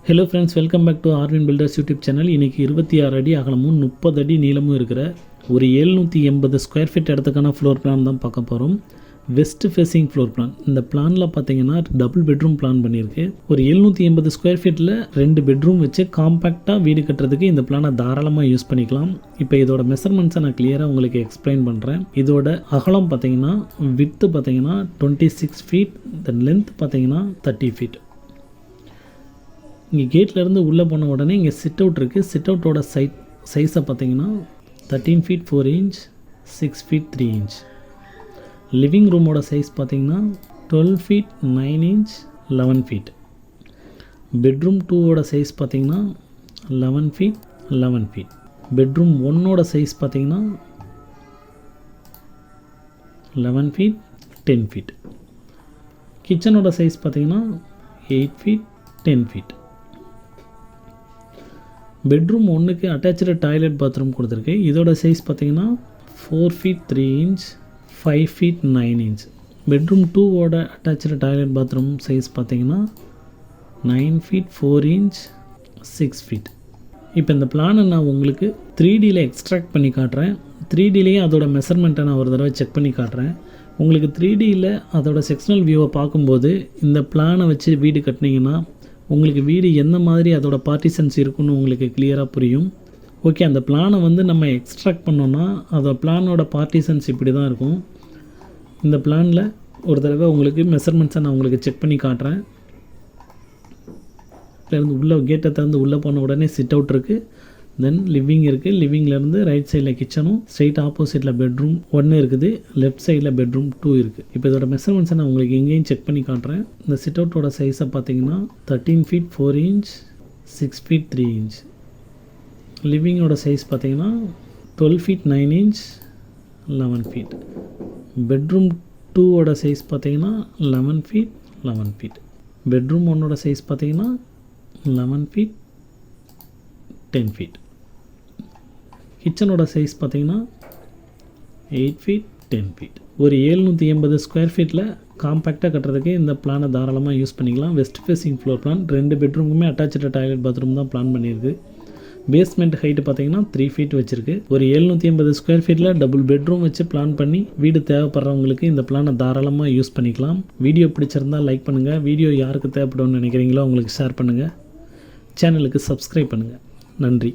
Hello friends, welcome back to Arvin builders YouTube channel. இன்றைக்கி 26 அடி அகலமும் 30 அடி நீளமும் இருக்கிற ஒரு 780 ஸ்கொயர் ஃபீட் இடத்துக்கான ஃப்ளோர் பிளான் தான் பார்க்க போகிறோம். West facing floor plan. இந்த பிளானில் பார்த்தீங்கன்னா டபுள் பெட்ரூம் பிளான் பண்ணியிருக்கு. ஒரு 780 ஸ்கொயர் ஃபீட்டில் 2 பெட்ரூம் வச்சு காம்பேக்டாக வீடு கட்டுறதுக்கு இந்த பிளானை தாராளமாக யூஸ் பண்ணிக்கலாம். இப்போ இதோட மெஷர்மெண்ட்ஸை நான் கிளியராக உங்களுக்கு எக்ஸ்பிளைன் பண்ணுறேன். இதோட அகலம் பார்த்தீங்கன்னா விட்த்து பார்த்தீங்கன்னா 26 ஃபீட், தென் லென்த் பார்த்தீங்கன்னா 30 ஃபீட். இங்கே கேட்லேருந்து உள்ளே போன உடனே இங்கே சிட் அவுட் இருக்குது. சிட் அவுட்டோட சைஸை பார்த்தீங்கன்னா 13 feet 4 inch, 6 feet 3 inch. Living ரூமோட சைஸ் பார்த்தீங்கன்னா 12 ஃபீட் 9 இன்ச், 11 ஃபீட். பெட்ரூம் 2ஓட சைஸ் பார்த்தீங்கன்னா 11 ஃபீட் 11 ஃபீட். பெட்ரூம் 1ஓட சைஸ் பார்த்தீங்கன்னா 11 ஃபீட் 10 ஃபீட். கிச்சனோட சைஸ் பார்த்தீங்கன்னா 8 ஃபீட் 10 ஃபீட். பெட்ரூம் 1க்கு அட்டாச்சு டாய்லெட் பாத்ரூம் கொடுத்துருக்கு. இதோட சைஸ் பார்த்தீங்கன்னா 4 feet 3 inch, 5 feet 9 inch. Bedroom 2ஓட attach toilet bathroom size பார்த்தீங்கன்னா 9 ஃபீட் 4 இன்ச், 6 ஃபீட். இப்போ இந்த பிளானை நான் உங்களுக்கு 3Dயில் எக்ஸ்ட்ராக்ட் பண்ணி காட்டுறேன். 3Dலேயே அதோட மெஷர்மெண்ட்டை நான் ஒரு தடவை செக் பண்ணி காட்டுறேன். உங்களுக்கு 3Dயில் அதோட செக்ஷனல் வியூவை பார்க்கும்போது இந்த பிளானை வச்சு வீடு கட்டினீங்கன்னா உங்களுக்கு வீடு எந்த மாதிரி அதோட பார்ட்டிஷன்ஸ் இருக்குன்னு உங்களுக்கு கிளியராக புரியும். ஓகே, அந்த பிளானை நம்ம எக்ஸ்ட்ராக்ட் பண்ணோன்னா அதோட பிளானோட பார்ட்டிஷன்ஸ் இப்படி தான் இருக்கும். இந்த பிளானில் ஒரு தடவை உங்களுக்கு மெஷர்மெண்ட்ஸை நான் உங்களுக்கு செக் பண்ணி காட்டுறேன். இருந்து உள்ளே கேட்டை திறந்து உள்ளே போன உடனே சிட் அவுட் இருக்குது, தென் லிவிங் இருக்குது. லிவிங்லேருந்து ரைட் சைடில் கிச்சனும், ஸ்ட்ரெயிட் ஆப்போசிட்டில் பெட்ரூம் 1 இருக்குது, லெஃப்ட் சைடில் பெட்ரூம் 2 இருக்குது. இப்போ இதோட மெஷர்மெண்ட்ஸை நான் உங்களுக்கு எங்கேயும் செக் பண்ணி காட்டுறேன். இந்த சிட் அவுட்டோட சைஸை பார்த்தீங்கன்னா 13 ஃபீட் 4 இன்ச், 6 ஃபீட் 3 இன்ச். லிவிங்கோட சைஸ் பார்த்தீங்கன்னா 12 ஃபீட் 9 இன்ச், 11 ஃபீட். பெட்ரூம் 2ஓட சைஸ் பார்த்தீங்கன்னா 11 ஃபீட் 11 ஃபீட். பெட்ரூம் 1ஓட சைஸ் பார்த்தீங்கன்னா 11 ஃபீட் 10 ஃபீட். கிச்சனோட சைஸ் பார்த்தீங்கன்னா 8 ஃபீட் 10 ஃபீட். ஒரு 780 ஸ்கொயர் ஃபீட்டில் காம்பேக்டாக கட்டுறதுக்கு இந்த பிளானை தாராளமாக யூஸ் பண்ணிக்கலாம். West facing floor plan. 2 பெட்ரூமுமே அட்டாச்சு டாய்லெட் பாத்ரூம் தான் பிளான் பண்ணியிருக்கு. பேஸ்மெண்ட் ஹைட்டு பார்த்தீங்கன்னா 3 ஃபீட் வச்சுருக்கு. ஒரு 780 ஸ்கொயர் ஃபீட்டில் டபுள் பெட்ரூம் வச்சு பிளான் பண்ணி வீடு தேவைப்படுறவங்களுக்கு இந்த பிளானை தாராளமாக யூஸ் பண்ணிக்கலாம். வீடியோ பிடிச்சிருந்தால் லைக் பண்ணுங்கள். வீடியோ யாருக்கு தேவைப்படும்னு நினைக்கிறீங்களோ அவங்களுக்கு ஷேர் பண்ணுங்கள். சேனலுக்கு சப்ஸ்கிரைப் பண்ணுங்கள். நன்றி.